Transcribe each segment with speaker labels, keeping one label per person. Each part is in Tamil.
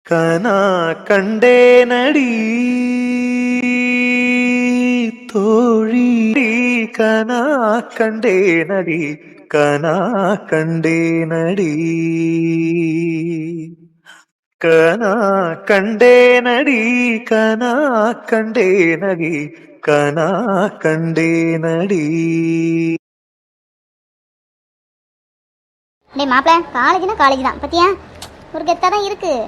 Speaker 1: கனா கண்டே நடி தோழி கனா கண்டே நடி கனா கண்டே நடி கனா கண்டே நடி கனா கண்டே நடி கனா கண்டே நடி.
Speaker 2: டே மாப்பிள்ள, காலேஜ்னா காலேஜ் தான் பத்தியா, ஒரு கெத்தாக தான் இருக்குது.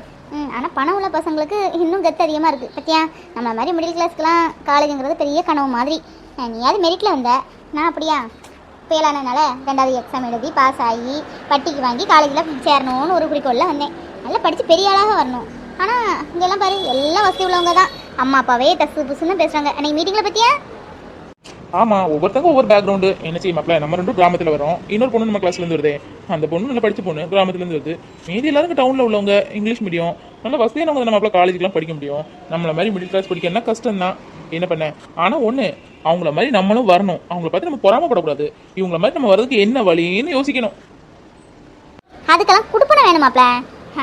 Speaker 2: ஆனால் பணம் உள்ள பசங்களுக்கு இன்னும் கெத்து அதிகமாக இருக்குது பத்தியா. நம்மள மாதிரி மிடில் கிளாஸ்க்குலாம் காலேஜுங்கிறது பெரிய கனவு மாதிரி. நீயாவது மெரிட்டில் வந்த, நான் அப்படியா ஃபெயிலானனால 2வது எக்ஸாம் எழுதி பாஸ் ஆகி பட்டிக்கு வாங்கி காலேஜில் சேரணும்னு ஒரு குறிக்கோளில் வந்தேன். நல்லா படித்து பெரிய ஆளாக வரணும். ஆனால் இங்கெல்லாம் பாரு, எல்லாம் வசதி உள்ளவங்க தான். அம்மா அப்பாவே தசு புசுன்னு பேசுகிறாங்க. அன்றைக்கி மீட்டிங்கில் பற்றியா?
Speaker 3: ஆமா, ஒவ்வொருத்தங்க ஒவ்வொரு பேக்ரவுண்டு. என்ன செய்ய மாப்பிள்ள, நம்ம ரெண்டும் கிராமத்துல வரோம். இன்னொரு பொண்ணு நம்ம கிளாஸ்ல இருந்து வருது. அந்த பொண்ணு நல்லா படிச்ச பொண்ணு, கிராமத்துல இருந்து வருது. மீதி எல்லாரும் டவுன்ல உள்ளவங்க, இங்கிலீஷ் மீடியம், நல்ல வசதியானவங்க நம்ம காலேஜுக்குலாம் படிக்க முடியும். நம்மள மாதிரி மிடில் கிளாஸ் படிக்கணும்னா கஷ்டம் தான். என்ன பண்ண, ஆனா ஒண்ணு, அவங்கள மாதிரி நம்மளும் வரணும். அவங்கள பார்த்து நம்ம பொறாமப்படக்கூடாது. இவங்கள மாதிரி நம்ம வர்றதுக்கு என்ன வழின்னு யோசிக்கணும்.
Speaker 2: அதுக்கெல்லாம் குடுப்பன வேணும் மாப்பிள்ள.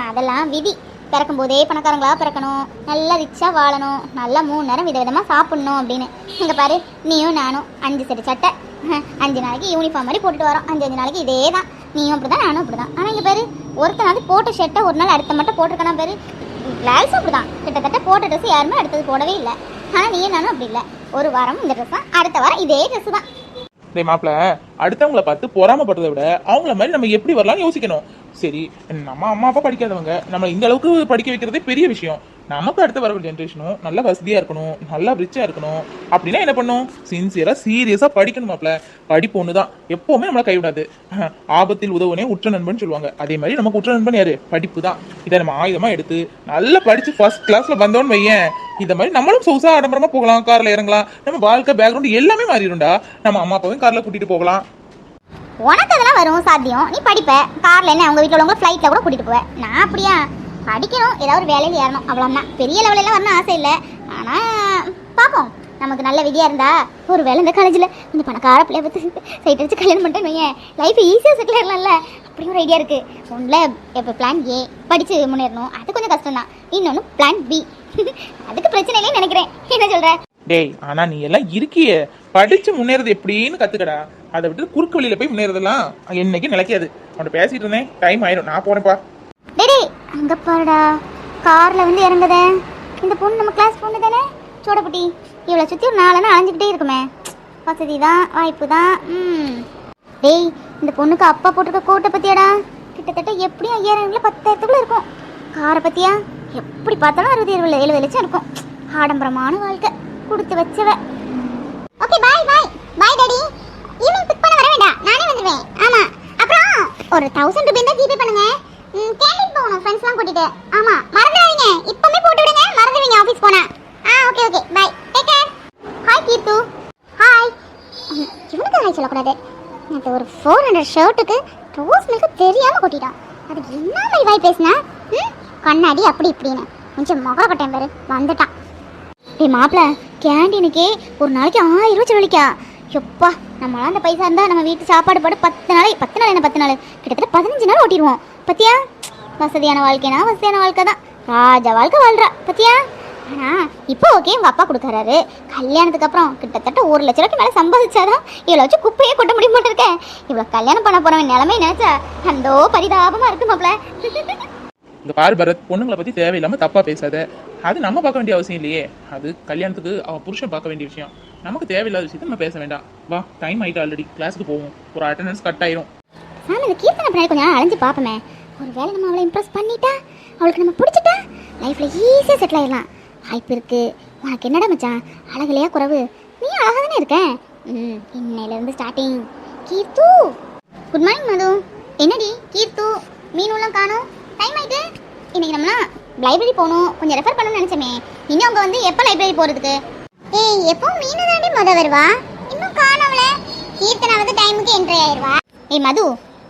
Speaker 2: அதெல்லாம் விதி. பிறக்கும் போதே பணக்காரங்களா பிறக்கணும், நல்லா ரிச்சாக வாழணும், நல்லா 3 நேரம் விதவிதமாக சாப்பிட்ணும் அப்படின்னு. இங்கே பாரு, நீயும் நானும் 5 செட்டு சட்டை, 5 நாளைக்கு யூனிஃபார்ம் மாதிரி போட்டுட்டு வரோம். 5 நாளைக்கு இதே தான். நீயும் அப்படி தான், நானும் அப்படி தான். ஆனால் இங்கே பாரு, ஒருத்தனாவது போட்ட ஷர்ட்டை ஒரு நாள் அடுத்த மட்டும் போட்டிருக்கனா பாரு. கிளாஸும் அப்படி தான். கிட்டத்தட்ட போட்ட ட்ரெஸ் யாருமே அடுத்தது போடவே இல்லை. ஆனால் நீயும் நானும் அப்படி இல்லை. ஒரு வாரம் இந்த ட்ரெஸ் தான், அடுத்த வாரம் இதே ட்ரெஸ் தான்.
Speaker 3: டேய் மாப்பிள்ள, அடுத்தவங்களை பார்த்து பொறாமப்படுறதை விட அவங்கள மாதிரி நம்ம எப்படி வரலாம்னு யோசிக்கணும். சரி, நம்ம அம்மா அப்பா படிக்காதவங்க நம்ம இந்த அளவுக்கு படிக்க வைக்கிறதே பெரிய விஷயம். நமக்கு அடுத்த வர ஜென்ரேஷனும் நல்ல வசதியா இருக்கணும், நல்லா ரிச்சா இருக்கணும். அப்படின்னா என்ன பண்ணும்? சின்சியரா சீரியஸா படிக்கணும் மாப்பிள்ள. படிப்பு ஒண்ணுதான் எப்பவுமே நம்மளை கைவிடாது. ஆபத்தில் உதவுனே உற்ற நண்பன் சொல்லுவாங்க. அதே மாதிரி நமக்கு உற்ற நண்பன் யாரு? படிப்பு தான். இதை நம்ம ஆயுதமா எடுத்து நல்லா படிச்சு ஃபர்ஸ்ட் கிளாஸ்ல வந்தோன்னு வையன், இந்த மாதிரி நம்மளும் சொகுசா ஆடம்பரமா போகலாம், கார்ல இறங்கலாம். நம்ம வாழ்க்கை பேக்ரவுண்ட் எல்லாமே மாறிடும்டா. நம்ம அம்மா அப்பாவையும் கார்ல கூட்டிட்டு போகலாம்.
Speaker 2: உனக்கு அதெல்லாம் வரும் சாத்தியம். நீ படிப்ப கார்ல, என்ன அவங்க வீட்டில் உள்ளவங்க ஃப்ளைட்ல கூட கூட்டிட்டு போவேன். நான் அப்படியா? படிக்கணும், ஏதாவது ஒரு வேலையில் ஏறணும், அவ்வளோதான். பெரிய லெவலெல்லாம் வரணும் ஆசை இல்லை. ஆனால் பார்ப்போம், நமக்கு நல்ல விதியாக இருந்தா ஒரு வேலை இந்த காலேஜில் இந்த பணக்கார பிள்ளைய பற்றி சைட் அடிச்சு கல்யாணம் பண்ணிட்டேன்னு வையன், லைஃப் ஈஸியாக செட்டில் ஆகலாம்ல. அப்படி ஒரு ஐடியா இருக்குது. ஒன்றில் இப்போ பிளான் ஏ, படித்து முன்னேறணும், அது கொஞ்சம் கஷ்டம் தான். இன்னொன்று பிளான் பி, அதுக்கு பிரச்சனை இல்லைன்னு நினைக்கிறேன். என்ன சொல்கிற?
Speaker 3: டேய், ஆனா நீ எல்லாம் இருக்கியே, படிச்சு முன்னேறது எப்படின்னு கத்துக்கடா. அதை விட்டு குறுக்கு வழியில போய் முன்னேறதெல்லாம் என்னைக்கு நிலைக்காது. அவன் பேசிட்டு இருந்தேன், டைம் ஆயிடும், நான் போறேன்ப்பா.
Speaker 2: டேய் அங்க பாருடா, கார்ல வந்து இறங்குதே இந்த பொண்ணு. நம்ம கிளாஸ் பொண்ணு தானே, சோடப்புட்டி. இவளை சுத்தி ஒரு 4 அண்ணா அலைஞ்சிக்கிட்டே இருக்குமே. வசதி தான், வாய்ப்பு தான். டேய், இந்த பொண்ணுக்கு அப்பா போட்டிருக்க கோட்டை பத்தியாடா, கிட்டத்தட்ட எப்படியும் 5000 10,000 இருக்கும். காரை பத்தியா, எப்படி பார்த்தாலும் 60-70 லட்சம் இருக்கும். ஆடம்பரமான வாழ்க்கை, கொடுத்து வச்சவ. ஓகே, பாய் பாய் பாய் டாடி. ஈவினிங் பிக் பண்ண வர வேண்டாம், நானே வந்துடுவேன். ஆமா, அப்புறம் ஒரு 1000 ரூபாய் தான் ஜிபே பண்ணுங்க. கேண்டீன் போகணும் ஃப்ரெண்ட்ஸ்லாம் கூட்டிட்டு. ஆமா, மறந்துடாதீங்க. இப்பமே போட்டு விடுங்க, மறந்துடுவீங்க ஆஃபீஸ் போனா. Okay okay, bye, take care. Hi Keerthu. Hi. இவனுக்கு ஹாய் சொல்லக்கூடாது. நேற்று ஒரு 400 ஷர்ட்டுக்கு ரோஸ் மில்க் தெரியாம கொட்டிட்டான். அதுக்கு என்ன மாதிரி வாய் பேசினா? கண்ணாடி அப்படி இப்படின்னு கொஞ்சம் முகர கட்டேன் பேரு வந்துட்டான். டேய் மாப்பிள்ள, கேண்டீனுக்கே ஒரு நாளைக்கு 1000 ரூபா செலவழிக்கா. எப்பா, நம்மளாம் அந்த பைசா இருந்தால் நம்ம வீட்டு சாப்பாடு பாடு 10 நாள் என்ன 10 நாள், கிட்டத்தட்ட 15 நாள் ஓட்டிடுவோம் பத்தியா. வசதியான வாழ்க்கைனா வசதியான வாழ்க்கை தான், ராஜா வாழ்க்கை வாழ்றா பத்தியா. ஆனால் இப்போ ஓகே, உங்கள் அப்பா கொடுக்குறாரு. கல்யாணத்துக்கு அப்புறம் கிட்டத்தட்ட 1 லட்ச ரூபாய்க்கு மேலே சம்பாதிச்சாதான் இவ்வளோ வச்சு குப்பையே கொட்ட முடிய மாட்டேருக்கேன். இவ்வளோ கல்யாணம் பண்ண போகிறவன் நிலைமை நினைச்சா அந்தோ பரிதாபமாக இருக்கு மாப்பிள்ள.
Speaker 3: இந்த பாரு பரத், பொண்ணுங்களை பத்தி தேவையில்லாம தப்பா பேசாத. அது நம்ம பார்க்க வேண்டிய அவசியம் இல்லையே. அது கல்யாணத்துக்கு அவ புருஷன் பார்க்க வேண்டிய விஷயம். நமக்கு தேவையில்லாத விஷயத்தை நம்ம பேச வேண்டாம். வா, டைம் ஆயிட்டு, ஆல்ரெடி கிளாஸுக்கு போவோம். ஒரு அட்டெண்டன்ஸ் கட் ஆயிரும்.
Speaker 2: சாமி, இந்த கீர்த்தனை பின்னாடி கொஞ்சம் நாள் அலைஞ்சு பார்ப்போமே. ஒரு வேளை நம்ம அவளை இம்ப்ரெஸ் பண்ணிட்டா, அவளுக்கு நம்ம பிடிச்சிட்டா, லைஃப்ல ஈஸியாக செட்டில் ஆயிடலாம். வாய்ப்பு இருக்கு. உனக்கு என்னடா மச்சான், அழகுலையா குறவு? நீ அழகாக தானே இருக்க. இன்னையிலேருந்து ஸ்டார்டிங். கீர்த்து. குட் மார்னிங் மது. என்னடி கீர்த்து, மீனுலாம் காணும், டைம் ஆயிட்டு. இன்னைக்கு நம்மளா லைப்ரரி போகணும், கொஞ்சம் ரெஃபர் பண்ணணும்னு நினச்சமே. இன்னும் அவங்க வந்து எப்போ லைப்ரரி போகிறதுக்கு? ஏய், எப்போ மீனு தாண்டி வருவா, இன்னும் காணவள. கீர்த்தனா வந்து டைமுக்கு என்ட்ரி ஆயிடுவா. ஏய் மது,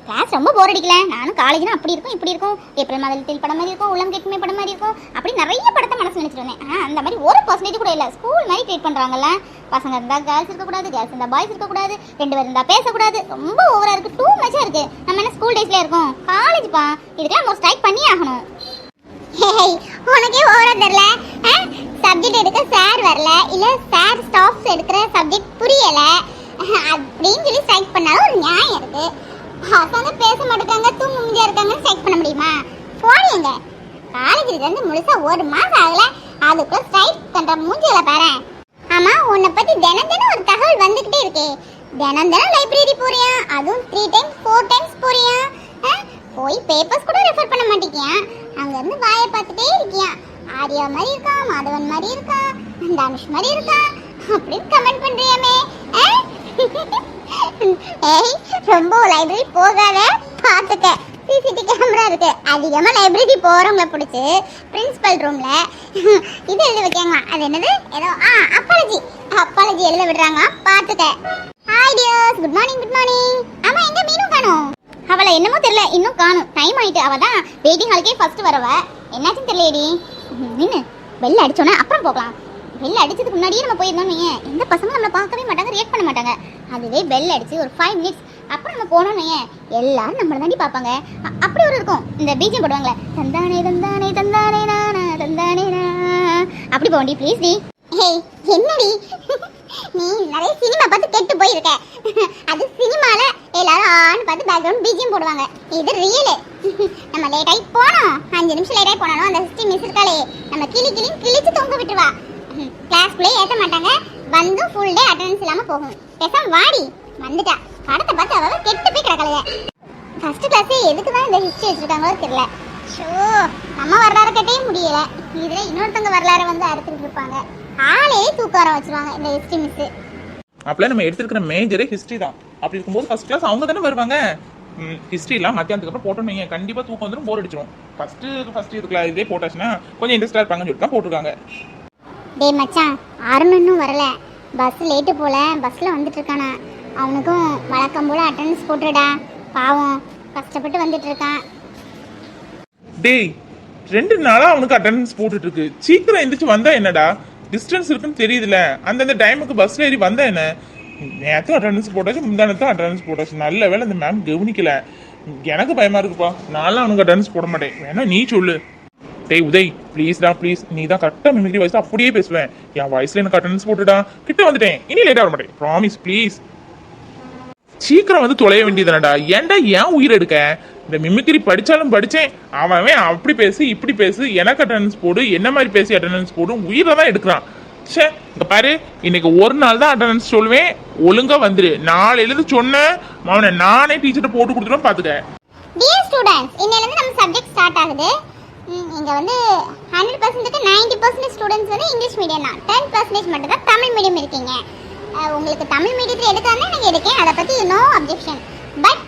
Speaker 2: கிளாஸ் ரொம்ப போர் அடிக்கல. நானும் காலேஜ்னா அப்படி இருக்கும் இப்படி இருக்கும், ஏப்ரல் மாதத்தில் படம் மாதிரி இருக்கும், உள்ளம் கேட்குமே படம் மாதிரி இருக்கும், அப்படி நிறைய படத்தை மனசு நினைச்சிட்டு வந்தேன். அந்த மாதிரி 1% கூட இல்லை. ஸ்கூல் மாதிரி ட்ரீட் பண்ணுறாங்கல்ல. பசங்க இருந்தால் கேர்ள்ஸ் இருக்கக்கூடாது, கேர்ள்ஸ் இருந்தால் பாய்ஸ் இருக்கக்கூடாது, 2 பேர் இருந்தால் பேசக்கூடாது. ரொம்ப ஓவராக இருக்குது, டூ மச்சாக இருக்குது. நம்ம என்ன ஸ்கூல் டேஸ்லேயே இருக்கோம், காலேஜ்ப்பா. இதுக்கெல்லாம் நம்ம ஸ்ட்ரைக் பண்ணி ஆகணும். வரல இல்ல சார் ஸ்டாஃப்ஸ் எடுக்கிற சப்ஜெக்ட் புரியல அப்படின்னு சொல்லி ஸ்ட்ரைக் பண்ணாலும் ஒரு நியாயம் இருக்கு. பசங்க பேச மாட்டாங்க தூங்க முடியா இருக்காங்கன்னு ஸ்ட்ரைக் பண்ண முடியுமா? போறீங்க காலேஜ்ல இருந்து முழுசா ஒரு மாசம் ஆகல அதுக்குள்ள ஸ்ட்ரைக் பண்ற மூஞ்சில பாரு. ஆமா உன்னை பத்தி தினம் தினம் ஒரு தகவல் வந்துகிட்டே இருக்கே. தினம் தினம் லைப்ரரி போறியா? அதுவும் 3 டைம்ஸ் 4 டைம்ஸ் போறியா? போய் பேப்பர்ஸ் கூட ரெஃபர் பண்ண மாட்டேங்கியா? அங்க இருந்து வாயை பார்த்துட்டே இருக்கியா? ஆரியா மாதிரி இருக்கா, மாதவன் மாதிரி இருக்கா, தனுஷ் மாதிரி இருக்கா அப்படின்னு கமெண்ட் பண்றியாமே. ஏய் ரொம்ப லைப்ரரி போகாத பாத்துக்க. சிசிடி கேமரா இருக்கு. அதிகமா லைப்ரரி போறவங்கள பிடிச்சி பிரின்சிபல் ரூம்ல இது எழுத வைக்காங்க. அது என்னது ஏதோ அப்பாலஜி எழுத விடுறாங்க பாத்துக்க. Hi tears, good morning good morning. ஆமா எங்க மீனு காணோம்? அவளை என்னமோ தெரியல இன்னும் காணும். டைம் ஆயிட்டு. அவ தான் வெயிட்டிங் ஹாலுக்கே ஃபர்ஸ்ட் வரவ. என்னாச்சுன்னு தெரியலடி. நின்னு பெல் அடிச்சோன்னே அப்புறம் போகலாம். பெல் அடிச்சதுக்கு முன்னாடியே நம்ம போயிருந்தோம். எந்த பசங்களும் நம்மளை பார்க்கவே மாட்டாங்க, ரியாக்ட் பண்ண மாட்டாங்க. அதுவே பெல் அடிச்சு ஒரு 5 மினிட்ஸ் அப்புறம் நம்ம போனோம்னு எல்லாரும் நம்மளை தாண்டி பார்ப்பாங்க. அப்படி ஒரு இருக்கும். இந்த பீஜம் போடுவாங்களே தந்தானே தந்தானே தந்தானே நானா தந்தானே நா அப்படி போண்டி ப்ளீஸ் டி. ஹேய் என்னடி நீ நிறைய சினிமா பார்த்து கெட்டு போயிருக்க. அது சினிமால எல்லாரும் ஆன்னு பார்த்து பேக்ரவுண்ட் பீஜியம் போடுவாங்க. இது ரியல். நம்ம லேட் ஆகி போனோம், 5 நிமிஷம் லேட் ஆகி போனாலும் அந்த ஹிஸ்ட்ரி மிஸ் இருக்காளே நம்ம கிழிச்சு தொங்க விட்டுருவா. கிளாஸ்க்குள்ளே ஏற்ற மாட்டாங்க. வந்து ஃபுல் டே அட்டெண்டன்ஸ் இல்லாமல் போகும். பேசாம வாடி வந்துட்டா. படத்தை பார்த்து அவ கெட்டு போய் கிடக்கலையே. ஃபர்ஸ்ட் கிளாஸே எதுக்கு தான் இந்த ஹிஸ்ட்ரி வச்சிருக்காங்களோ தெரியல. ஷோ நம்ம வரலாறு கட்டவே முடியல. இதில் இன்னொருத்தவங்க வரலாறு வந்து அறுத்துட்டு இருப்பாங்க. ஆளே தூக்காரம் வச்சிருவாங்க இந்த ஹிஸ்ட்ரி மிஸ்.
Speaker 3: அப்பெல்லாம் நம்ம எடுத்துருக்கிற மேஜரே ஹிஸ்ட்ரி தான். அப்படி இருக்கும்போது ஃபர்ஸ்ட் கிளாஸ் அவங்க தானே வருவாங்க. ஹிஸ்ட்ரிலாம் மத்தியானத்துக்கு அப்புறம் போட்டோம் கண்டிப்பாக தூக்கம் வந்துடும், போர் அடிச்சிடும். ஃபர்ஸ்ட் இதுக்குள்ள இதே போட்டாச்சுன்னா கொஞ்சம் இன்ட்ரெஸ்டாக இருப்பாங்கன்னு சொல்லிட்டு தான் போட்டிருக்காங்க.
Speaker 2: டேய் மச்சான், அருண் இன்னும் வரல. பஸ் லேட்டு போல, பஸ்ஸில் வந்துட்டு இருக்கானா. அவனுக்கும் வழக்கம் போல் அட்டெண்டன்ஸ் போட்டுடா. பாவம் கஷ்டப்பட்டு வந்துட்டு இருக்கான்.
Speaker 3: டேய் 2 நாளா அவனுக்கு அட்டெண்டன்ஸ் போட்டுட்டு இருக்கு. சீக்கிரம் எந்திரிச்சு வந்தா என்னடா? டிஸ்டன்ஸ் இருக்குன்னு தெரியுதுல, அந்தந்த டைமுக்கு பஸ்ல ஏறி வந்தா என்ன? நேரத்தும் அட்டெண்டன்ஸ் போட்டாச்சு, முந்தானத்தும் அட்டெண்டன்ஸ் போட்டாச்சு. நல்ல வேலை அந்த மேம் கவனிக்கல. எனக்கு பயமா இருக்குப்பா. நான்லாம் அவனுக்கு அட்டெண்டன்ஸ் போட மாட்டேன். வேணா நீ சொல்லு. டேய் உதய் ப்ளீஸ்டா ப்ளீஸ். நீ தான் கரெக்டாக மிமிக்ரி வாய்ஸ் அப்படியே பேசுவேன். என் வாய்ஸ்ல எனக்கு அட்டெண்டன்ஸ் போட்டுடா. கிட்ட வந்துட்டேன், இனி லேட்டாக வர மாட்டேன். Promise please. சீக்கிரம் வந்து தொலைய வேண்டியதுனடா. ஏன்டா ஏன் உயிர் எடுக்க? இந்த மிமிக்ரி படிச்சாலும் படிச்சேன். அவன் அப்படி பேசு இப்படி பேசு, எனக்கு அட்டெண்டன்ஸ் போடு, என்ன மாதிரி பேசி அட்டெண்டன்ஸ் போடு, உயிரை தான் எடுக்கிறான். சே இங்க பாரு, இன்னைக்கு ஒரு நாள் தான் அட்டெண்டன்ஸ் சொல்லுவேன். ஒழுங்கா வந்துரு. நாளையிலிருந்து சொன்னேன் அவனை நானே டீச்சர்கிட்ட போட்டு கொடுத்துருவேன் பாத்துக்க.
Speaker 2: டியர் ஸ்டூடண்ட்ஸ், இன்னையில இருந்து நம்ம சப்ஜெக்ட் ஸ்டார்ட் ஆகுது. இங்க வந்து 100%க்கு 90% ஸ்டூடண்ட்ஸ் வந்து இங்கிலீஷ் மீடியம் தான். 10% மட்டும் தான் தமிழ் மீடியம் இருக்கீங்க. உங்களுக்கு தமிழ் மீடியத்தில் எடுக்காம எனக்கு எடுக்கேன், அதை பற்றி no objection. But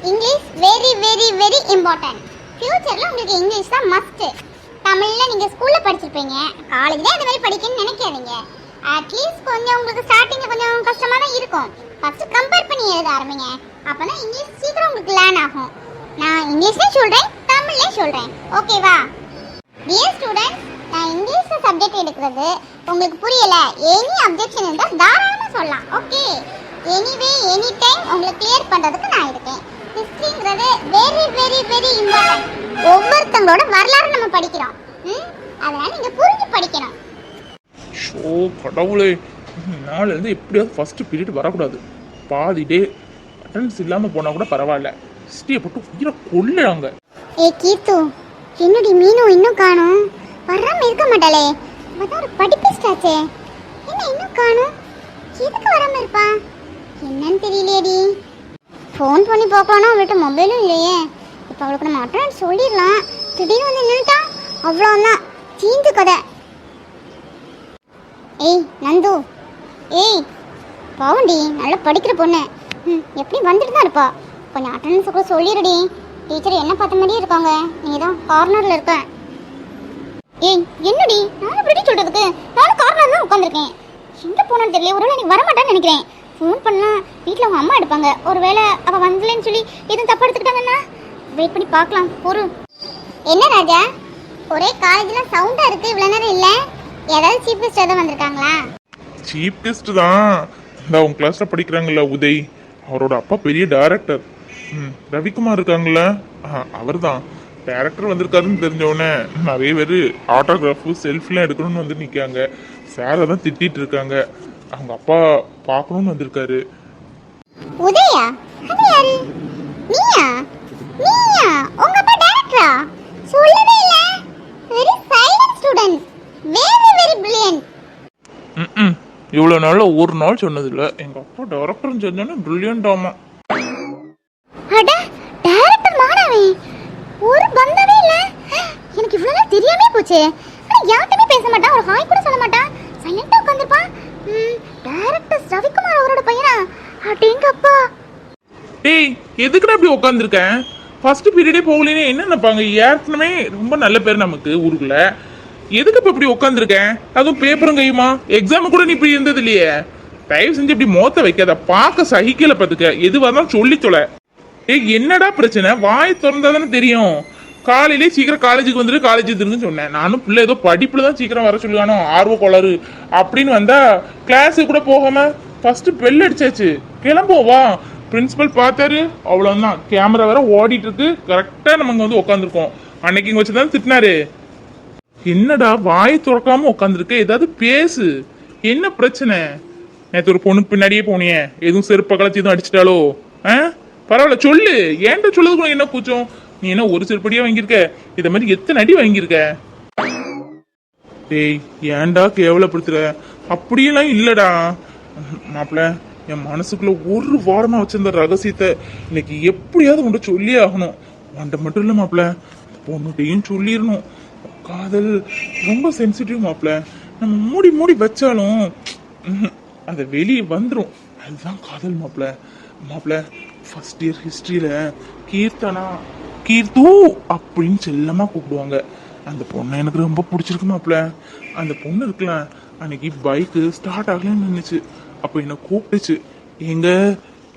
Speaker 2: English very very very important. ஃபியூச்சரில் உங்களுக்கு இங்கிலீஷ் தான் மஸ்ட்டு. தமிழில் நீங்கள் ஸ்கூலில் படிச்சிருப்பீங்க, காலேஜில் அது மாதிரி படிக்கணும்னு நினைக்காதீங்க. அட்லீஸ்ட் கொஞ்சம் உங்களுக்கு ஸ்டார்டிங்கில் கொஞ்சம் கஷ்டமாக தான் இருக்கும். ஃபஸ்ட்டு கம்பேர் பண்ணி எழுத ஆரம்பிங்க. அப்போ தான் இங்கிலீஷ் சீக்கிரம் உங்களுக்கு லேர்ன் ஆகும். நான் இங்கிலீஷ்லேயும் சொல்கிறேன், தமிழ்லேயும் சொல்கிறேன். ஓகேவா? டியர் ஸ்டூடெண்ட்ஸ், நான் இங்கிலீஷ் சப்ஜெக்ட் எடுக்கிறது உங்களுக்கு புரியல, எனி அப்ஜெக்ஷன் இருந்தால் தாராளமாக சொல்லலாம். ஓகே, எனிவே எனி டைம் உங்களுக்கு கிளியர் பண்ணுறதுக்கு நான் இருக்கேன். ஹிஸ்ட்ரிங்கிறது வெரி வெரி வெரி இம்பார்ட்டன்ட். ஒவ்வொருத்தங்களோட வரலாறு நம்ம படிக்கிறோம். அதனால் நீங்கள் புரிஞ்சு படிக்கணும்.
Speaker 3: ஷோ கடவுளே, நாளிலேருந்து எப்படியாவது ஃபர்ஸ்ட் பீரியட் வரக்கூடாது. பாதி டே அட்டெண்டன்ஸ் இல்லாமல் போனால் கூட பரவாயில்ல, ஹிஸ்ட்ரியை போட்டு உயிரை கொள்ளுறாங்க.
Speaker 2: கீத்து, என்னடி மீனு இன்னும் காணும்? வராம இருக்க மாட்டாளே, அவதான் ஒரு படிப்பிஸ்டாச்சே. என்ன இன்னும் காணும்? எதுக்கு வராம இருப்பா? என்னன்னு தெரியலையேடி. ஃபோன் பண்ணி பார்க்கலாம்னா அவள்கிட்ட மொபைலும் இல்லையே. இப்போ அவளுக்கு நம்ம அட்டெண்டன்ஸ் சொல்லிடலாம். திடீர்னு வந்து நின்றுட்டா அவ்வளோதான், தீந்து கதை. ஏய் நந்து, ஏய் பாவண்டி, நல்லா படிக்கிற பொண்ணு. எப்படி வந்துட்டு தான் இருப்பா. கொஞ்சம் அட்டெண்டன்ஸ் கூட சொல்லிடுடி. டீச்சர் என்ன பார்த்த மாதிரியே இருக்காங்க, நீ தான் கார்னரில் இருக்க. ஏய் என்னடி, நானும் எப்படி சொல்கிறதுக்கு? நானும் கார்னர் தான் உட்காந்துருக்கேன். எங்கே போனான்னு தெரியல. ஒருவேளை நீ வரமாட்டான்னு நினைக்கிறேன். ஃபோன் பண்ணால் வீட்டில் அவங்க அம்மா எடுப்பாங்க. ஒருவேளை அவள் வந்துலன்னு சொல்லி எதுவும் தப்பு எடுத்துக்கிட்டாங்கன்னா வெயிட் பண்ணி பார்க்கலாம். ஒரு என்ன ராஜா, ஒரே காலேஜில் சவுண்டாக இருக்குது, இவ்வளோ நேரம் இல்லை. ஏதாவது சீஃப் கெஸ்ட் எதாவது வந்திருக்காங்களா?
Speaker 4: சீஃப் கெஸ்ட் தான். இந்த அவங்க கிளாஸில் படிக்கிறாங்கல்ல உதய், அவரோட அப்பா பெரிய டைரக்டர். ரவிக்குமார் இருக்காங்கள, அவர் தான். டேரக்டர் வந்திருக்காருன்னு தெரிஞ்ச உடனே நிறைய பேர் ஆட்டோகிராஃப் செல்ஃபிலாம் எடுக்கணும்னு வந்து நிற்காங்க. சாரை தான் திட்டிட்டு இருக்காங்க. அவங்க அப்பா பார்க்கணும்னு வந்திருக்காரு.
Speaker 2: உதயா, அது யாரு? நீயா? நீயா? உங்க அப்பா டைரக்டரா? சொல்லவே இல்ல. Very silent student. Very brilliant.
Speaker 3: இவ்வளோ நாளில் ஒரு நாள் சொன்னதில்ல எங்கள் அப்பா டேரக்டர்னு சொன்னோன்னே பிரில்லியன்ட் ஆமா.
Speaker 2: அட, டைரக்டர் மாணவி. ஒரு பந்தமே இல்ல. எனக்கு இவ்வளவு நாள் தெரியாமே போச்சே. ஆனா யார்கிட்டயுமே பேச மாட்டான், ஒரு ஹாய் கூட சொல்ல மாட்டான். சைலண்டா உட்கார்ந்திருப்பான். டைரக்டர் ரவிக்குமார் அவரோட பையனா? அடேங்கப்பா.
Speaker 3: டேய் எதுக்குடா இப்படி உட்காந்துருக்கேன்? ஃபர்ஸ்ட் பீரியடே போகலன்னு என்ன நினைப்பாங்க? ஏற்கனவே ரொம்ப நல்ல பேர் நமக்கு ஊருக்குள்ள. எதுக்கு இப்போ இப்படி உட்காந்துருக்கேன்? அதுவும் பேப்பரும் கையுமா? எக்ஸாம் கூட நீ இப்படி இருந்தது இல்லையே. தயவு செஞ்சு இப்படி மோத்த வைக்காத. பார்க்க சகிக்கல பார்த்துக்க. எதுவாக இருந்தாலும் சொல்லி தொலை. ஏய் என்னடா பிரச்சனை? வாய் திறந்தா தானே தெரியும். காலையிலே சீக்கிரம் காலேஜுக்கு வந்துட்டு காலேஜ் இருக்குன்னு சொன்னேன். நானும் பிள்ளை ஏதோ படிப்புல தான் சீக்கிரம் வர சொல்லுவானோ, ஆர்வ கோளாறு அப்படின்னு வந்தா கிளாஸுக்கு கூட போகாம ஃபர்ஸ்ட் பெல் அடிச்சாச்சு. கிளம்புவா. பிரின்சிபல் பார்த்தாரு, அவ்வளோதான். கேமரா வேற ஓடிட்டு இருக்கு. கரெக்டாக நம்ம இங்கே வந்து உட்காந்துருக்கோம். அன்னைக்கு இங்கே வச்சு தான் திட்டினாரு. என்னடா வாய் திறக்காம உட்காந்துருக்க? ஏதாவது பேசு. என்ன பிரச்சனை? நேற்று ஒரு பொண்ணுக்கு பின்னாடியே போனியே, எதுவும் செருப்ப கலச்சி எதுவும் அடிச்சிட்டாலோ? பரவாயில்ல சொல்லு. ஏன்டா சொல்லதுக்கு என்ன கூச்சம்? நீ என்ன ஒரு செருப்படியா வாங்கியிருக்க? இத மாதிரி எத்தனை அடி வாங்கியிருக்க? டேய் ஏன்டா கேவலப்படுத்துற? அப்படியெல்லாம் இல்லடா மாப்பிள்ள. என் மனசுக்குள்ள ஒரு வாரமா வச்சிருந்த ரகசியத்தை இன்னைக்கு எப்படியாவது உன்ட்ட சொல்லியே ஆகணும். உன்ட்ட மட்டும் இல்ல மாப்பிள்ள, பொண்ணுகிட்டையும் சொல்லிடணும். காதல் ரொம்ப சென்சிட்டிவ் மாப்பிள்ள. நம்ம மூடி மூடி வச்சாலும் அதை வெளியே வந்துடும். அதுதான் காதல் மாப்பிள்ள. மாப்பிள்ள ஃபர்ஸ்ட் இயர் ஹிஸ்டரியில கீர்த்து அப்படின்னு செல்லமா கூப்பிடுவாங்க. அந்த பொண்ணை எனக்கு ரொம்ப பிடிச்சிருக்கு மாப்பிள்ள. அந்த பொண்ணு இருக்கலாம், அன்னைக்கு பைக்கு ஸ்டார்ட் ஆகலன்னு நினைச்சு அப்போ என்ன கூப்பிட்டுச்சு. எங்க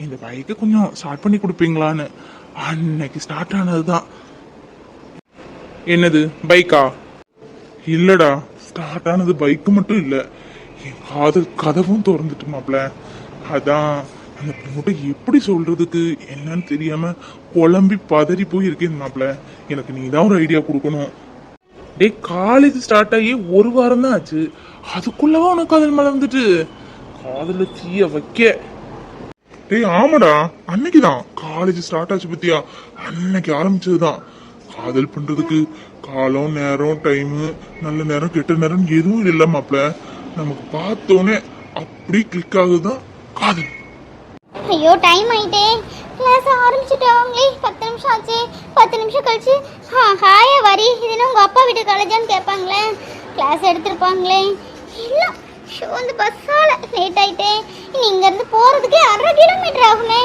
Speaker 3: இந்த பைக்கை கொஞ்சம் ஸ்டார்ட் பண்ணி கொடுப்பீங்களான்னு. அன்னைக்கு ஸ்டார்ட் ஆனதுதான். என்னது பைக்கா? இல்லடா, ஸ்டார்ட் ஆனது பைக்கு மட்டும் இல்ல, என் காதல் கதவும் திறந்துட்டு மாப்பிள்ள. அதான் அந்த பொண்ணு எப்படி சொல்றதுக்கு என்னன்னு தெரியாம குழம்பி பதறி போயிருக்கேன் மாப்பிள்ள. எனக்கு நீ தான் ஒரு ஐடியா கொடுக்கணும். டே காலேஜ் ஸ்டார்ட் ஆகி ஒரு வாரம் தான் ஆச்சு, அதுக்குள்ளவா உனக்கு காதல் மலர்ந்துட்டு? காதல தீய வைக்க.
Speaker 4: டேய் ஆமாடா, அன்னைக்குதான் காலேஜ் ஸ்டார்ட் ஆச்சு பத்தியா? அன்னைக்கு ஆரம்பிச்சதுதான். காதல் பண்றதுக்கு காலம் நேரம் டைமு நல்ல நேரம் கெட்ட நேரம் எதுவும் இல்லை மாப்பிள்ள. நமக்கு பார்த்தோன்னே அப்படி கிளிக் ஆகுதுதான் காதல்.
Speaker 2: ஐயோ டைம் ஆயிட்டே. கிளாஸ் ஆரம்பிச்சுட்டாங்களே. 10 நிமிஷம் ஆச்சு. 10 நிமிஷம் கழிச்சு ஹாயா வரி இதுன்னு உங்க அப்பா வீட்டு காலேஜான்னு கேட்பாங்களே. கிளாஸ் எடுத்திருப்பாங்களே. இல்லை ஷோ வந்து பஸ்ஸால லேட் ஆயிட்டே. இனி இங்கேருந்து போகிறதுக்கே 1/2 கிலோமீட்டர் ஆகுமே.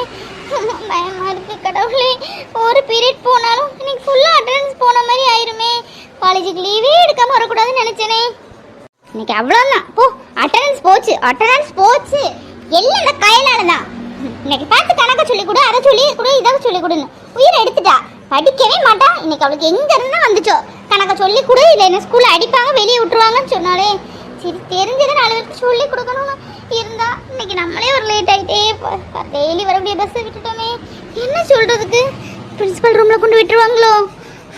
Speaker 2: பயமா இருக்கு கடவுளே. ஒரு பீரியட் போனாலும் இன்னைக்கு ஃபுல்லாக அட்டெண்டன்ஸ் போன மாதிரி ஆயிருமே. காலேஜுக்கு லீவே எடுக்காம வரக்கூடாதுன்னு நினச்சேனே. இன்னைக்கு அவ்வளோதான் போ. அட்டெண்டன்ஸ் போச்சு, அட்டெண்டன்ஸ் போச்சு. எல்லாம் இந்த கையிலால தான். இன்னைக்கு பார்த்து கணக்க சொல்லி கொடு, அதை சொல்லி கொடு, இதாக சொல்லி கொடுன்னு உயிரை எடுத்துட்டா. படிக்கவே மாட்டா. இன்னைக்கு அவளுக்கு எங்க இருந்தா வந்துச்சோ கணக்க சொல்லி கொடு, இல்லை என்ன ஸ்கூல்ல அடிப்பாங்க வெளியே விட்டுருவாங்கன்னு சொன்னாலே. சரி தெரிஞ்சதை 4 பேருக்கு சொல்லி கொடுக்கணும்னு இருந்தா இன்னைக்கு நம்மளே ஒரு லேட் ஆயிட்டே. டெய்லி வரக்கூடிய பஸ்ஸை விட்டுட்டோமே. என்ன சொல்றதுக்கு? பிரின்சிபல் ரூம்ல கொண்டு விட்டுருவாங்களோ?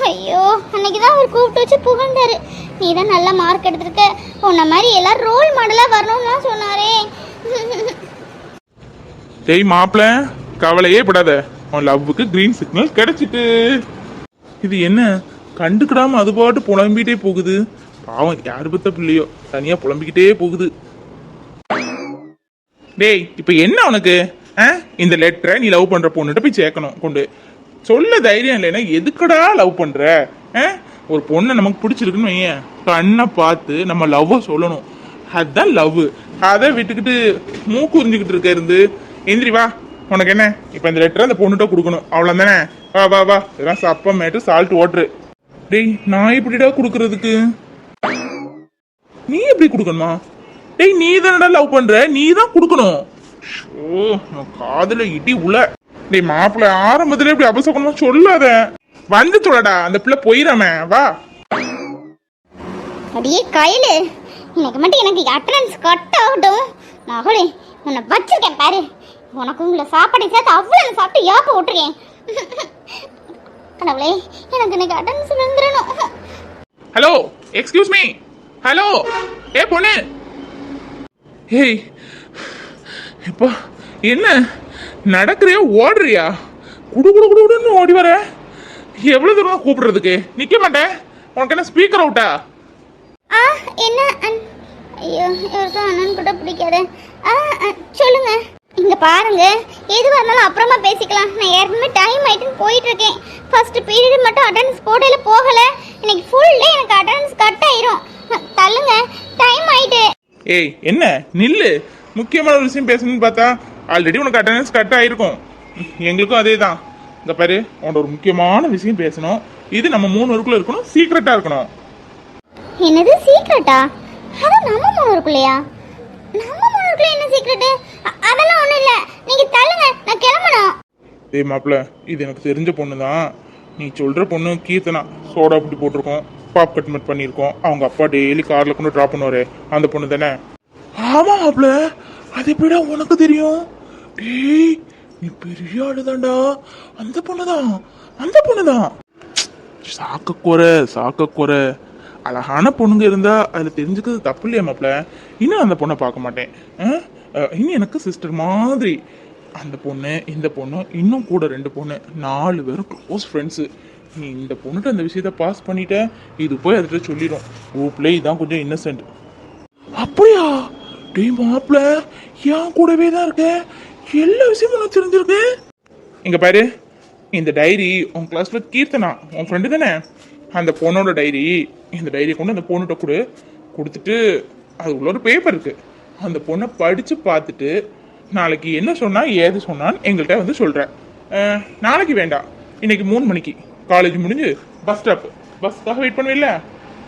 Speaker 2: ஐயோ அன்னைக்கு தான் அவர் கூப்பிட்டு வச்சு புகழ்ந்தாரு. நீ தான் நல்ல மார்க் எடுத்திருக்க, உன்ன மாதிரி எல்லாரும் ரோல் மாடலா வரணும்னு சொன்னாரே.
Speaker 3: டேய் மாப்பிள்ள கவலையே படாத, உன் லவ்வுக்கு கிரீன் சிக்னல் கிடைச்சிட்டு. இது என்ன கண்டுக்கிடாம அது பாட்டு புலம்பிட்டே போகுது. பாவம் யாரு பத்த பிள்ளையோ தனியா புலம்பிக்கிட்டே போகுது. டேய் இப்ப என்ன உனக்கு? இந்த லெட்டரை நீ லவ் பண்ற பொண்ணுகிட்ட போய் சேர்க்கணும். கொண்டு சொல்ல தைரியம் இல்லைன்னா எதுக்கடா லவ் பண்ற? ஒரு பொண்ணை நமக்கு பிடிச்சிருக்குன்னு வையன், கண்ணை பார்த்து நம்ம லவ்வை சொல்லணும். அதுதான் லவ். அதை விட்டுக்கிட்டு மூக்கு உறிஞ்சிக்கிட்டு இருக்க இருந்து எந்திரி வா. உனக்கு என்ன இப்ப இந்த லெட்டரை அந்த பொண்ணுகிட்ட கொடுக்கணும், அவ்வளவுதானே? வா வா வா. இதெல்லாம் சப்பமேட்டு சால்ட் வாட்டரு. டேய் நான் எப்படிடா கொடுக்கறதுக்கு? நீ எப்படி கொடுக்கணுமா? டேய் நீ தானடா லவ் பண்ற, நீ தான் கொடுக்கணும். ஓ காதுல இடி உள்ள. டேய் மாப்பிள்ள ஆரம்பத்துல இப்படி அபசகமா சொல்லாத. வந்து சொல்லடா, அந்த பிள்ளை போயிடாம. வா.
Speaker 2: அடியே கையில இன்னைக்கு மட்டும் எனக்கு அட்டெண்டன்ஸ் கட் ஆகட்டும். மகளே உன்னை வச்சிருக்கேன் பாரு. உனக்கு உங்களை சாப்பாடு சேர்த்து அவ்வளோ சாப்பிட்டு ஏப்ப விட்டுருக்கேன். கடவுளே எனக்கு இன்னைக்கு அட்டெண்டன்ஸ் விழுந்துடணும்.
Speaker 3: Hello, excuse me. ஹலோ, ஏ பொண்ணு. ஏய், இப்போ என்ன நடக்கிறியா ஓடுறியா? குடு குடு குடுன்னு ஓடி வர. எவ்வளவு தூரம் கூப்பிடுறதுக்கு? நிக்க மாட்டேன். உனக்கு என்ன ஸ்பீக்கர் அவுட்டா?
Speaker 2: என்ன ஐயோ, யாருக்கும் அண்ணன் கூட பிடிக்காது. சொல்லுங்க. இங்க பாருங்க, எதுவாக இருந்தாலும் அப்புறமா பேசிக்கலாம். நான் ஏற்கனவே டைம் ஆயிட்டுன்னு போயிட்டு இருக்கேன். ஃபர்ஸ்ட் பீரியட் மட்டும் அட்டெண்டன்ஸ் போடல போகல. இன்னைக்கு ஃபுல் டே எனக்கு அட்டெண்டன்ஸ் கட் ஆயிரும். தள்ளுங்க, டைம் ஆயிட்டு.
Speaker 3: ஏய், என்ன நில்லு. முக்கியமான ஒரு விஷயம் பேசணும்னு பார்த்தா ஆல்ரெடி உனக்கு அட்டெண்டன்ஸ் கட் ஆயிருக்கும். எங்களுக்கும் அதே தான். இந்த பாரு, உன்னோட ஒரு முக்கியமான விஷயம் பேசணும். இது நம்ம 3 பேருக்குள்ள இருக்கணும், சீக்ரெட்டா இருக்கணும்.
Speaker 2: என்னது சீக்ரெட்டா? அதான் நம்ம 3 பேருக்குள்ளயா? நம்ம 3 பேருக்குள்ள என்ன சீக்ரெட்? அதெல்லாம் ஒண்ணும் இல்ல. நீங்க தள்ளுங்க, நான் கிளம்பணும்.
Speaker 3: ஏய் மாப்பிள்ள, இது எனக்கு தெரிஞ்ச பொண்ணு தான். நீ சொல்ற பொண்ணு கீர்த்தனா. சோடா புட்டி போட்டிருக்கோம், பாப் கட்மெண்ட் பண்ணியிருக்கோம். அவங்க அப்பா டெய்லி கார்ல கொண்டு ட்ராப் பண்ணுவாரு. அந்த பொண்ணு தானே? ஆமா மாப்பிள்ள, அது எப்படிடா உனக்கு தெரியும்? டேய், நீ பெரிய ஆளுதான்டா. அந்த பொண்ணுதான், அந்த பொண்ணுதான். சாக்க குறை. அழகான பொண்ணுங்க இருந்தா அதுல தெரிஞ்சுக்கிறது தப்பு இல்லையா மாப்பிள்ள? இன்னும் அந்த பொண்ணை பார்க்க மாட்டேன். இன்னும் எனக்கு சிஸ்டர் மாதிரி. அந்த பொண்ணு, இந்த பொண்ணு, இன்னும் கூட 2 பொண்ணு, 4 பேரும் க்ளோஸ் ஃப்ரெண்ட்ஸு. நீ இந்த பொண்ணுகிட்ட அந்த விஷயத்த பாஸ் பண்ணிட்ட, இது போய் அதுகிட்ட சொல்லிடும். ஊப்பிலே இதான் கொஞ்சம் இன்னசென்ட். அப்படியா? டேய் மாப்பிள்ள, என் கூடவே தான் இருக்க. எல்லா விஷயமும் உனக்கு தெரிஞ்சிருக்கு. இங்க பாரு, இந்த டைரி உன் கிளாஸ்ல கீர்த்தனா உன் ஃப்ரெண்டு தானே? அந்த பொண்ணோட டைரி. இந்த டைரியை கொண்டு அந்த பொண்ணுகிட்ட கொடுத்துட்டு அது உள்ள ஒரு பேப்பர் இருக்கு. அந்த பொண்ணை படிச்சு பார்த்துட்டு நாளைக்கு என்ன சொன்னா ஏது சொன்னான்னு எங்கள்கிட்ட வந்து சொல்றேன். நாளைக்கு வேண்டாம், இன்னைக்கு 3 மணிக்கு காலேஜ் முடிஞ்சு பஸ்ஸுக்காக வெயிட் பண்ணுவில்ல,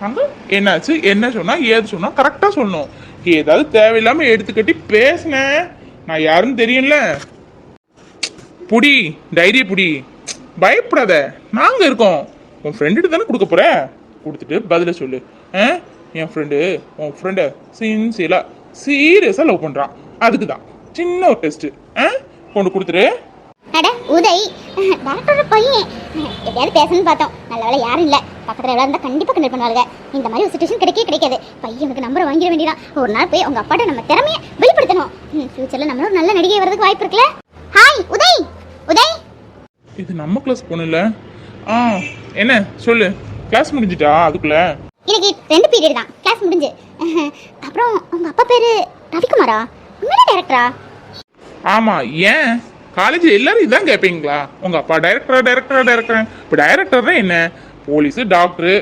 Speaker 3: அங்க என்னாச்சு என்ன சொன்னா ஏது சொன்னா கரெக்டா சொல்லணும். ஏதாவது தேவையில்லாம எடுத்துக்கட்டி பேசினேன், நான் யாருன்னு தெரியும்ல. புடி டைரியை புடி, பயப்படாத, நாங்க இருக்கோம். உன் ஃப்ரெண்டுட்டு தானே கொடுக்க போற, கொடுத்துட்டு பதில சொல்லு. என் ஃப்ரெண்டு உன் ஃப்ரெண்டை சீரியஸா லவ் பண்றான், அதுக்கு தான் சின்ன ஒரு டெஸ்ட். கொண்டு கொடுத்துரு.
Speaker 2: அட உதய், டாக்டரோட பையன். எப்படியாவது பேசணும்னு பார்த்தோம், நல்ல வேலை யாரும் இல்லை. பக்கத்தில் எல்லாம் இருந்தால் கண்டிப்பாக கண்டல் பண்ணுவாங்க. இந்த மாதிரி ஒரு சுச்சுவேஷன் கிடைக்காது. பையனுக்கு நம்பரை வாங்கிட வேண்டியதான். ஒரு நாள் போய் அவங்க அப்பாட்ட நம்ம திறமையை வெளிப்படுத்தணும். ஃபியூச்சரில் நம்மள ஒரு நல்ல நடிகை வரதுக்கு வாய்ப்பு இருக்குல்ல. ஹாய் உதய். உதய்,
Speaker 3: இது நம்ம கிளாஸ் பொண்ணுல? என்ன சொல்லு, கிளாஸ் முடிஞ்சிட்டா? அதுக்குள்ள
Speaker 2: இன்னைக்கு 2 பீரியட் தான், கிளாஸ் முடிஞ்சு. அப்புறம் உங்க அப்பா பேரு ரவிக்குமாரா? உண்மையிலே டைரக்டரா?
Speaker 3: ஆமா. ஏன் காலேஜ் எல்லாரும் இதான் கேட்பீங்களா? உங்க அப்பா டைரக்டர். இப்போ டைரக்டர் தான் என்ன, போலீஸ், டாக்டர்,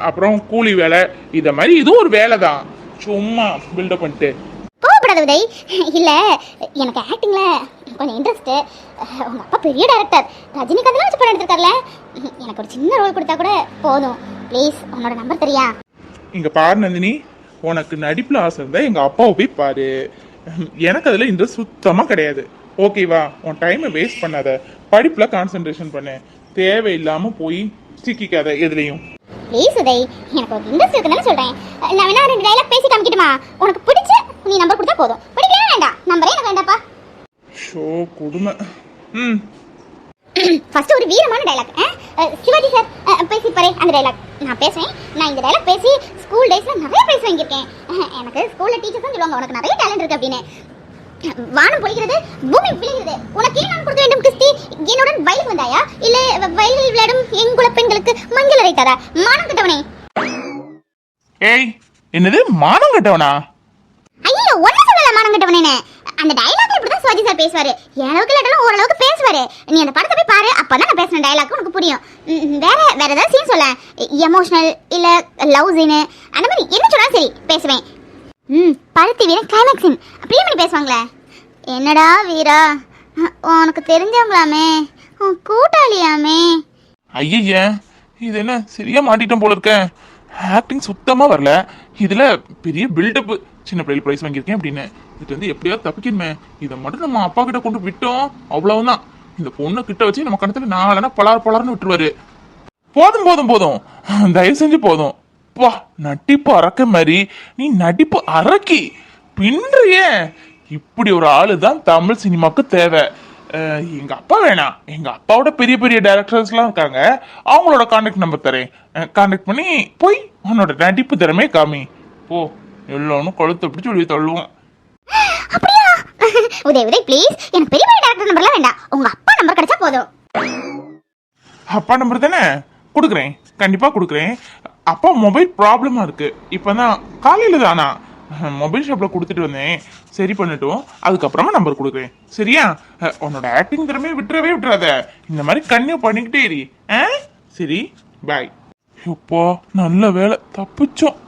Speaker 3: அப்புறம் கூலி வேலை, இத மாதிரி இதுவும் ஒரு வேலை தான். சும்மா பில்டப் பண்ணிட்டு
Speaker 2: கோவப்படாத உதய். இல்ல, எனக்கு ஆக்டிங்ல கொஞ்சம் இன்ட்ரெஸ்ட். உங்க அப்பா பெரிய டைரக்டர், ரஜினிகாந்த் வச்சு படம் எடுத்திருக்காருல. எனக்கு ஒரு சின்ன ரோல் கொடுத்தா கூட போதும். ப்ளீஸ் உன்னோட நம்பர் தெரியா?
Speaker 3: இங்க பாரு நந்தினி, உனக்கு நடிப்புல ஆசை இருந்தா எங்க அப்பாவை போய் பாரு. எனக்கு அதுல இன்ட்ரெஸ்ட் சுத்தமா கிடையாது. ஓகேவா? உன் டைமை வேஸ்ட் பண்ணாத, படிப்புல கான்சென்ட்ரேஷன் பண்ணு. தேவையில்லாம போய் சிக்கிக்காத எதுலையும்.
Speaker 2: ப்ளீஸ் உதய், எனக்கு ஒரு இன்ட்ரெஸ்ட் இருக்குன்னு சொல்றேன். நான் வேணா 2 டைலாக் பேசி காமிக்கட்டுமா? உனக்கு பிடிச்ச நீ நம்பர் கொடுத்தா போதும். பிடிக்கவே வேண்டாம், நம்பரே எனக்கு வேண்டாப்பா.
Speaker 3: ஷோ கொடுமை.
Speaker 2: ஃபர்ஸ்ட் ஒரு வீரமான டைலாக். சிவாஜி சார் பேசி பாரு அந்த டைலாக். நான் பேசுவேன். நான் இந்த டைலாக் பேசி ஸ்கூல் டேஸ்ல நிறைய பேசி வாங்கியிருக்கேன். எனக்கு ஸ்கூல்ல டீச்சர்ஸ் சொல்லுவாங்க உனக்கு நிறைய டேலண்ட் இருக்கு அப்படின்னு. வானம் பொழிகிறது, பூமி விழுகிறது, உனக்கு ஏன் நான் கொடுக்க வேண்டும் கிறிஸ்டி? என்னுடன் வயலுக்கு வந்தாயா, இல்ல வயலில் விளையாடும் எங்குல பெண்களுக்கு மஞ்சள் அரைத்தாரா? மானம் கட்டவனே.
Speaker 3: ஏய், என்னது மானம் கட்டவனா?
Speaker 2: ஐயோ, ஒன்ன சொல்லல மானம் கட்டவனே. அந்த டயலாக்ல இப்படி தான் சிவாஜி சார் பேசுவாரு. அளவுக்கு இல்லட்டாலும் ஓரளவுக்கு பேசுவாரு. நீ அந்த படத்தை போய் பாரு, அப்பதான் நான் பேசுன டயலாக் உனக்கு புரியும். வேற ஏதாவது சீன் சொல்ல, எமோஷனல் இல்ல லவ் சீன், அந்த மாதிரி என்ன சொன்னாலும் சரி பேசுவேன். பருத்தி வீரன் கிளைமேக்ஸ் சீன் அப்படியே பண்ணி பேசுவாங்களே. என்னடா வீரா, உனக்கு தெரிஞ்சவங்களாமே, உன் கூட்டாளியாமே.
Speaker 3: ஐயா, இது என்ன சரியா மாட்டிட்டோம் போல இருக்க. ஆக்டிங் சுத்தமா வரல. இதுல பெரிய பில்டப், சின்ன பிள்ளைகள் பிரைஸ் வாங்கியிருக்கேன் அப்படின்னு. இது வந்து எப்படியாவது தப்பிக்கணுமே. இதை மட்டும் நம்ம அப்பா கிட்ட கொண்டு விட்டோம், அவ்வளவுதான். இந்த பொண்ணை கிட்ட வச்சு நம்ம கணத்துல 4 பலார்னு விட்டுருவாரு. போதும், தயவு செஞ்சு போதும். வா, நடிப்பு அரக்க மாதிரி நீ நடிப்பு அரக்கி பின்றிய. இப்படி ஒரு ஆளு தான் தமிழ் சினிமாக்கு தேவை. எங்க அப்பா வேணாம், எங்க அப்பாவோட பெரிய பெரிய டைரக்டர்ஸ்லாம் இருக்காங்க, அவங்களோட கான்டாக்ட் நம்பர் தரேன். கான்டாக்ட் பண்ணி போய் உன்னோட நடிப்பு திறமையை காமி போ. எல்லோரும் கொளுத்து அப்படி சொல்லி தள்ளுவோம்.
Speaker 2: அப்படியா? உதய் உதய் ப்ளீஸ், எனக்கு பெரிய பெரிய டாக்டர் நம்பர்லாம் வேண்டாம், உங்க அப்பா நம்பர் கிடைச்சா போதும்.
Speaker 3: அப்பா நம்பர் தானே, கொடுக்குறேன், கண்டிப்பா கொடுக்குறேன். அப்பா மொபைல் ப்ராப்ளமா இருக்கு, இப்பதான் காலையில தானா மொபைல் ஷாப்ல கொடுத்துட்டு வந்தேன், சரி பண்ணட்டும், அதுக்கப்புறமா நம்பர் கொடுக்குறேன். சரியா? உன்னோட ஆக்டிங் திறமையை விட்டுறாத, இந்த மாதிரி கன்னியூ பண்ணிக்கிட்டே இரு. சரி, பாய். இப்போ நல்ல வேலை, தப்பிச்சோம்.